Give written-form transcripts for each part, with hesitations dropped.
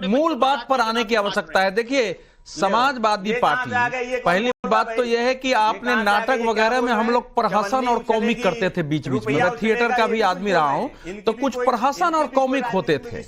मूल बात पर आने की आवश्यकता है। देखिए, समाजवादी पार्टी, पहली बात तो यह है कि आपने नाटक वगैरह में हम लोग प्रहसन और कॉमिक करते थे बीच बीच में। मैं थिएटर का भी आदमी रहा हूं, तो कुछ प्रहसन और कॉमिक होते थे।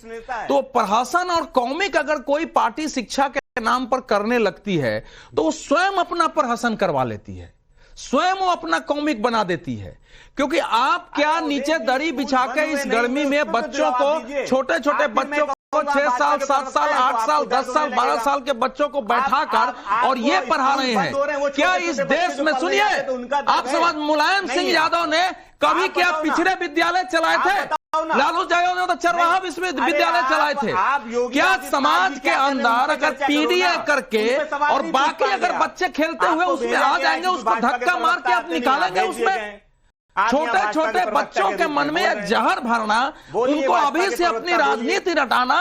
तो प्रहसन और कॉमिक अगर कोई पार्टी शिक्षा के नाम पर करने लगती है तो वो स्वयं अपना प्रहसन करवा लेती है, स्वयं वो अपना कॉमिक बना देती है। क्योंकि आप क्या नीचे दरी बिछा के इस गर्मी में बच्चों को, छोटे छोटे बच्चों को 6 साल, 7 साल, 8 साल, 10 साल, 12 साल के बच्चों को बैठाकर और ये पढ़ा रहे हैं? क्या इस देश में, सुनिए, आप समझ, मुलायम सिंह यादव ने कभी क्या पिछड़े विद्यालय चलाए थे? लालू यादव ने तो चरवाहा विश्वविद्यालय चलाए थे। क्या समाज के अंदर अगर पीडीए करके और बाकी अगर बच्चे खेलते हुए उसमें आ जाएंगे, उसको धक्का मार के आप निकालेंगे उसमें? छोटे छोटे बच्चों के मन में जहर भरना, उनको अभी से अपनी राजनीति रटाना,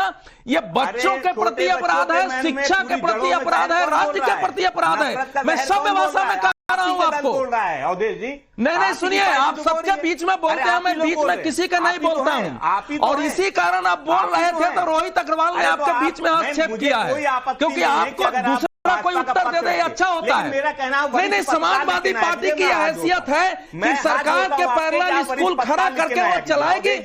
ये बच्चों के प्रति अपराध है, शिक्षा के प्रति अपराध है, राज्य के प्रति अपराध है। मैं सभ्य भाषा में कह रहा हूं आपको। नहीं, सुनिए, आप सबके बीच में बोलते हैं, मैं बीच में किसी का नहीं बोलता हूं। और इसी कारण आप बोल रहे थे तो रोहित अग्रवाल ने आपके बीच में हस्तक्षेप किया है, क्योंकि आपको दूसरा कोई उत्तर दे दे अच्छा होता है। नहीं, समाजवादी पार्टी की हैसियत है कि सरकार के पैरेलल स्कूल खड़ा करके वो चलाएगी।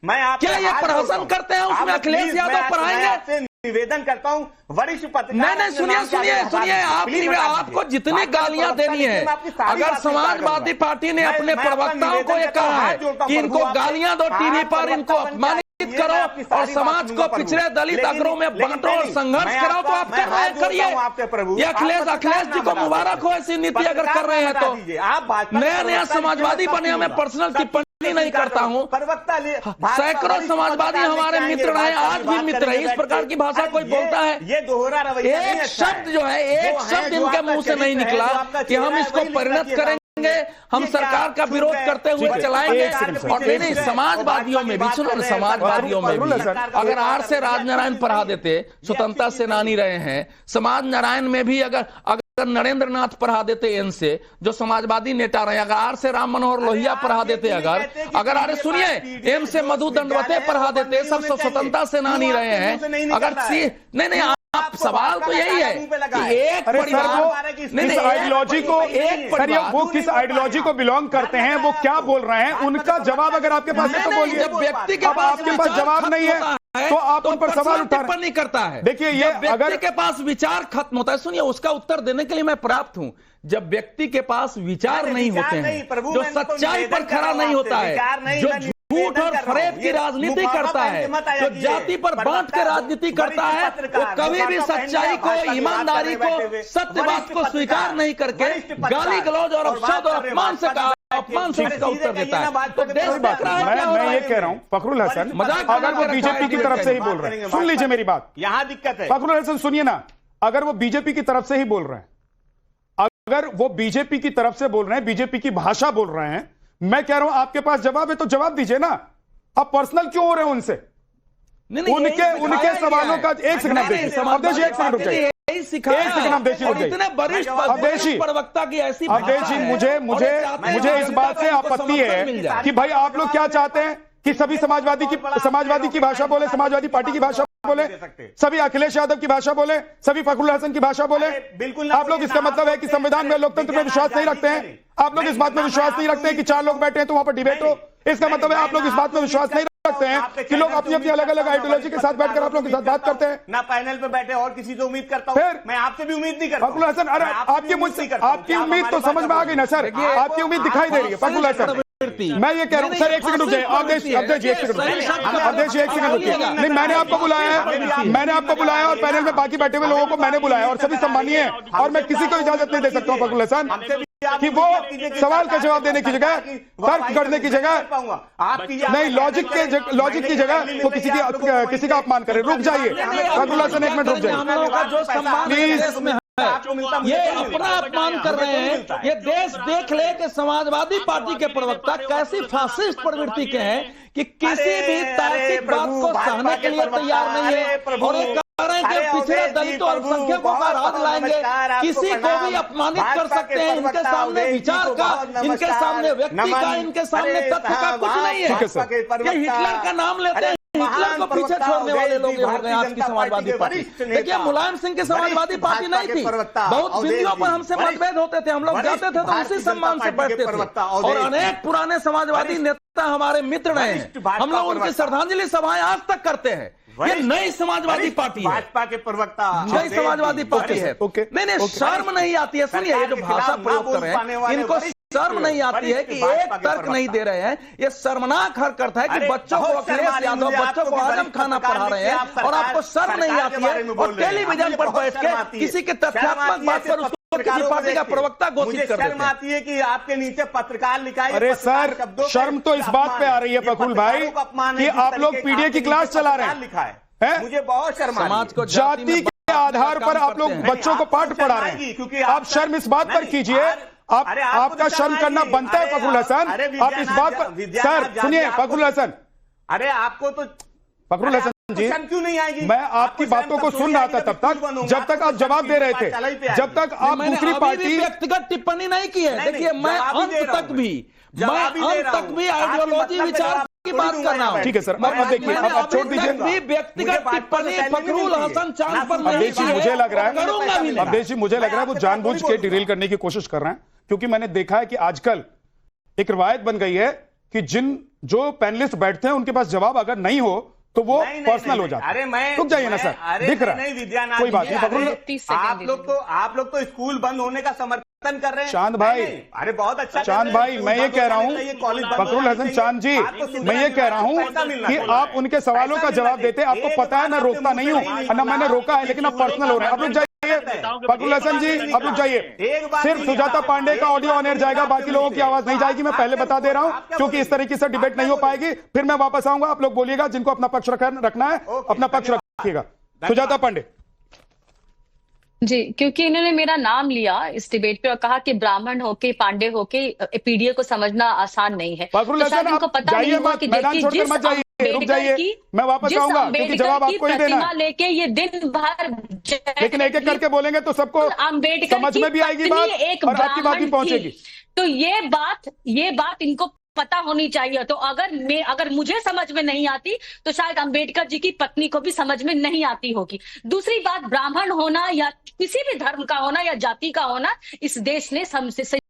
क्या ये प्रहसन करते हैं उसमें अखिलेश यादव पढ़ाएंगे? निवेदन करता हूं वरिष्ठ पत्रकार। नहीं, सुनिए, आपको जितनी गालियां देनी है, अगर समाजवादी पार्टी ने अपने प्रवक्ताओं को ये कहा है कि इनको गालियां दो टीवी पर, इनको अपमानित करो और समाज को पिछड़े दलित अगरों में बांटो और संघर्ष कराओ, तो आप कर रहे हैं, करिए। ये अखिलेश जी को मुबारक हो, ऐसी नीति अगर कर रहे हैं तो। नया समाजवादी बने, मैं पर्सनल टिप्पणी नहीं करता हूं। सैकड़ों समाजवादी हमारे मित्र रहे, आज भी मित्र है। इस प्रकार की भाषा कोई बोलता है, ये दोहरा रवैया, एक शब्द जो है, एक शब्द इनके मुंह से नहीं निकला कि हम इसको परिणत करेंगे, हम सरकार का विरोध करते हुए चलाएंगे। और नहीं, समाजवादियों में भी, सुनो, समाजवादियों में भी अगर आर से राजनारायण पढ़ा देते, स्वतंत्रता सेनानी रहे हैं, समाज नारायण में भी अगर नरेंद्र नाथ पढ़ा देते, एन से जो समाजवादी नेता रहे, अगर आर से राम मनोहर लोहिया पढ़ा देते, अगर अरे सुनिए, एम से मधु दंडवते पढ़ा देते, सब स्वतंत्रता सेनानी रहे हैं। अगर नहीं, आप सवाल तो यही है कि एक परिवार आइडियोलॉजी को, वो किस आइडियोलॉजी को बिलोंग करते हैं, वो क्या बोल रहे हैं, उनका जवाब अगर आपके पास है तो बोलिए। व्यक्ति के आपके पास जवाब नहीं है तो आप उन पर सवाल टिप्पणी करता है। देखिए, ये व्यक्ति के पास विचार खत्म होता है, सुनिए, उसका उत्तर देने के लिए मैं प्राप्त हूं। जब व्यक्ति के पास विचार नहीं होते हैं, जो सच्चाई पर खड़ा नहीं होता है, जो झूठ और फरेब की राजनीति करता है, जो जाति पर बांट के राजनीति करता है, वो कभी भी सच्चाई को, ईमानदारी को, सत्य बात को स्वीकार नहीं करके गाली गलौज और अपशब्द और अपमान से इसका उत्तर देता है। तो देश देख रहा है। मैं ये कह रहा हूं, फखरुल हसन अगर वो बीजेपी की तरफ से ही बोल रहे हैं, सुन लीजिए मेरी बात, यहां दिक्कत है। फखरुल हसन सुनिए ना, अगर वो बीजेपी की तरफ से ही बोल रहे हैं, अगर वो बीजेपी की तरफ से बोल रहे हैं, बीजेपी की भाषा बोल रहे हैं, मैं कह रहा हूं आपके पास जवाब है तो जवाब दीजिए ना। आप पर्सनल क्यों हो रहे हैं उनसे? उनके सवालों का एक सेकंड आप देखिए, एक सेकंड रुक जाइए, एक सेकंड आप देखिए, इतने वरिष्ठ प्रवक्ता की ऐसी मुझे इस बात से आपत्ति है कि भाई आप लोग क्या चाहते हैं कि सभी समाजवादी की भाषा बोले, समाजवादी पार्टी की भाषा बोले, सभी अखिलेश यादव की भाषा बोले, सभी फखरुल हसन की भाषा बोले। बिल्कुल आप लोग, इसका मतलब है कि संविधान में, लोकतंत्र में विश्वास नहीं रखते हैं। आप लोग इस बात में विश्वास नहीं रखते हैं कि 4 लोग बैठे हैं तो वहां पर डिबेट हो। इसका मतलब है आप लोग इस बात में विश्वास नहीं रखते हैं कि लोग अपनी अपनी अलग अलग आइडियोलॉजी के साथ बैठकर आप लोग के साथ बात करते हैं। ना पैनल पे बैठे और किसी से उम्मीद करता हूं, फिर मैं आपसे भी उम्मीद नहीं करता। फखरुल हसन, अरे आपकी उम्मीद तो समझ में आ गई ना सर, आपकी उम्मीद दिखाई दे रही है। फखरुल हसन, मैं ये कह रहा हूं सर, एक सेकंड रुक जाइए, अवधेश एक सेकंड रुकिए। नहीं, मैंने आपको बुलाया और पैनल में बाकी बैठे हुए लोगों को मैंने बुलाया और सभी सम्मानीय है, और मैं किसी को इजाजत नहीं दे सकता हूं फखरुल हसन कि वो सवाल का जवाब देने की जगह, तर्क करने की जगह, नहीं, लॉजिक की जगह वो किसी का अपमान करे। रुक जाइए फखरुल हसन, 1 मिनट रुक जाइए प्लीज। ये अपना अपमान कर रहे हैं। ये देश देख ले कि समाजवादी पार्टी के प्रवक्ता कैसी फासिस्ट प्रवृत्ति के हैं कि किसी भी तार्किक बात को सहने के लिए तैयार नहीं है, और ये कह रहे हैं कि पिछड़े दलितों और अल्पसंख्यकों का राज लाएंगे, किसी को भी अपमानित कर सकते हैं। इनके सामने विचार का, इनके सामने व्यक्ति का, इनके सामने तथ्य का कुछ नहीं है। ये हिटलर का नाम लेते हैं। हिटलर को पीछे छोड़ने वाले लोग हो गए आज की समाजवादी पार्टी। देखिए मुलायम सिंह की समाजवादी पार्टी नहीं थी, बहुत बिंदुओं पर हमसे मतभेद होते थे, हम लोग जाते थे तो उसी सम्मान से बैठते थे और अनेक पुराने समाजवादी नेता हमारे मित्र रहे हैं, हम लोग उनकी श्रद्धांजलि सभाएं आज तक करते हैं। ये नई समाजवादी पार्टी है, भाजपा के प्रवक्ता नई समाजवादी पार्टी है। नहीं शर्म नहीं आती है। सुनिए ये जो भाषा प्रयोग कर रहे हैं इनको शर्म नहीं आती है कि एक तर्क नहीं दे रहे हैं। ये शर्मनाक हरकत है कि बच्चों को अखिलेश यादव बच्चों को हजम खाना पढ़ा रहे हैं और आपको शर्म नहीं आती है और टेलीविजन पर बैठ के किसी के तथ्यात्मक बात पर उसको किसी पार्टी का प्रवक्ता घोषित कर देते हैं। शर्म आती है कि आपके नीचे पत्रकार लिखा है। अरे सर शर्म तो इस बात पे आ रही है प्रफुल्ल भाई कि आप लोग पीडीए की क्लास चला रहे हैं, लिखा है। मुझे बहुत शर्म समाज को जाति के आधार पर आप लोग बच्चों को पाठ पढ़ा रहे हैं, क्योंकि आप शर्म इस बात पर कीजिए। आपका शर्म करना बनता है फखरुल हसन, आप इस बात पर। सर सुनिए फखरुल हसन, अरे आपको तो फखरुल हसन जी क्यों नहीं आएगी? मैं आपकी बातों को सुन रहा था तब तक जब तक आप जवाब दे रहे थे, जब तक आप दूसरी पार्टी व्यक्तिगत टिप्पणी नहीं की है। देखिए मैं अंत तक भी आइडियोलॉजी विचार की बात कर रहा हूं। ठीक है सर, अब देखिए अब छोड़ दीजिए व्यक्तिगत टिप्पणी फखरुल हसन चांद पर अवधेश जी मुझे लग रहा है अवधेश जी मुझे लग रहा है वो जानबूझ के डिरेल करने की कोशिश कर रहे हैं, क्योंकि मैंने देखा है कि आजकल एक रवायत बन गई है कि जो पैनलिस्ट बैठते हैं उनके पास जवाब अगर नहीं हो तो वो पर्सनल हो जाता है। अरे मैं रुक जाइए ना सर, दिख रहा है कोई बात नहीं। आप लोग तो स्कूल बंद होने का समर्थन कर रहे हैं। चांद भाई, अरे बहुत अच्छा चांद भाई मैं ये कह रहा हूँ फखरुल हसन चांद जी, मैं ये कह रहा हूँ कि आप उनके सवालों का जवाब देते, आपको पता है मैं रोकता नहीं हूँ ना मैंने रोका है, लेकिन आप पर्सनल हो रहे हैं। अब रुक जाइए फखरुल हसन जी, अब रुक जाइए। सिर्फ सुजाता पांडे का ऑडियो ऑन एयर जाएगा, बाकी लोगों की आवाज नहीं जाएगी। मैं पहले बता दे रहा हूं क्योंकि इस तरीके से डिबेट नहीं हो पाएगी। फिर मैं वापस आऊंगा, आप लोग बोलिएगा, जिनको अपना पक्ष रखना है अपना पक्ष रखिएगा। सुजाता पांडे जी, क्योंकि इन्होंने मेरा नाम लिया इस डिबेट पे और कहा कि ब्राह्मण होके पांडे होके पीडीए को समझना आसान नहीं है। फखरुल हसन इनको पता नहीं हुआ कि देखिए मत जाइए, रुक जाइए, मैं वापस आऊंगा क्योंकि जवाब आपको ही देना है। लेके ये दिन भर लेकिन एक एक करके बोलेंगे तो सबको समझ में भी आएगी बात और आपकी बात भी पहुंचेगी। तो ये बात इनको पता होनी चाहिए। तो अगर मुझे समझ में नहीं आती तो शायद अंबेडकर जी की पत्नी को भी समझ में नहीं आती होगी। दूसरी बात, ब्राह्मण होना या किसी भी धर्म का होना या जाति का होना, इस देश ने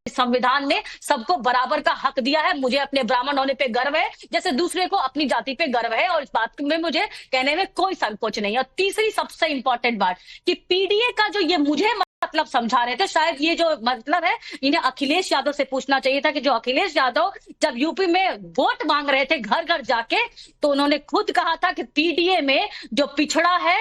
संविधान ने सबको बराबर का हक दिया है। मुझे अपने ब्राह्मण होने पे गर्व है, जैसे दूसरे को अपनी जाति पे गर्व है, और इस बात में मुझे कहने में कोई संकोच नहीं है। और तीसरी सबसे इंपॉर्टेंट बात कि पीडीए का जो ये मुझे मतलब समझा रहे थे, शायद ये जो मतलब है इन्हें अखिलेश यादव से पूछना चाहिए था कि जो अखिलेश यादव जब यूपी में वोट मांग रहे थे घर घर जाके, तो उन्होंने खुद कहा था कि पीडीए में जो पिछड़ा है,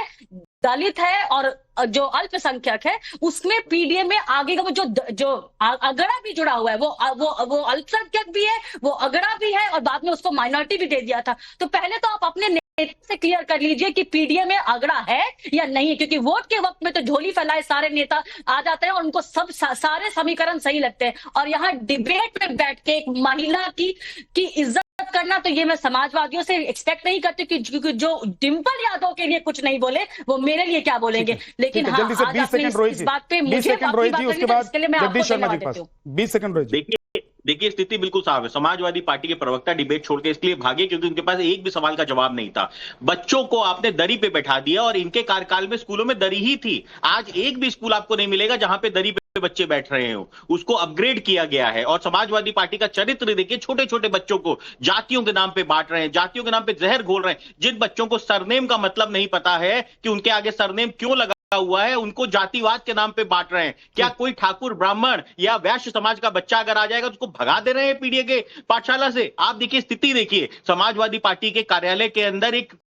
दलित है और जो अल्पसंख्यक है, उसमें पीडीए में आगे का जो अगड़ा भी जुड़ा हुआ है, वो अल्पसंख्यक भी है, वो अगड़ा भी है, और बाद में उसको माइनॉरिटी भी दे दिया था। तो पहले तो आप अपने नेता से क्लियर कर लीजिए कि पीडीए में अगड़ा है या नहीं, क्योंकि वोट के वक्त में तो झोली फैलाए सारे नेता आ जाते हैं और उनको सब सारे समीकरण सही लगते हैं। और यहाँ डिबेट में बैठ के एक महिला की इज्जत करना, तो ये मैं समाजवादियों से एक्सपेक्ट नहीं करती कि जो डिंपल यादव के लिए कुछ नहीं बोले वो मेरे लिए क्या बोलेंगे। लेकिन हाँ, जल्दी से 20 सेकंड रोहित जी, 20 सेकंड रोहित जी, उसके बाद जगदीश शर्मा जी के पास 20 सेकंड रोहित जी। देखिए स्थिति बिल्कुल साफ है। समाजवादी पार्टी के प्रवक्ता डिबेट छोड़ के इसलिए भागे क्योंकि उनके पास एक भी सवाल का जवाब नहीं था। बच्चों को आपने दरी पे बैठा दिया और इनके कार्यकाल में स्कूलों में दरी ही थी। आज एक भी स्कूल आपको नहीं मिलेगा जहां पे दरी पे बच्चे बैठ रहे हो, उसको अपग्रेड किया गया है। और समाजवादी पार्टी का चरित्र देखिए, छोटे छोटे बच्चों को जातियों के नाम पे बांट रहे हैं, जातियों के नाम पे जहर घोल रहे हैं। जिन बच्चों को सरनेम का मतलब नहीं पता है कि उनके आगे सरनेम क्यों लगा हुआ है, उनको जातिवाद के नाम पे बांट रहे हैं। क्या कोई ठाकुर ब्राह्मण या वैश्य समाज का बच्चा अगर आ जाएगा तो उसको भगा दे रहे हैं पीडीए के पाठशाला से? आप देखिए स्थिति देखिए, समाजवादी पार्टी के कार्यालय के अंदर एक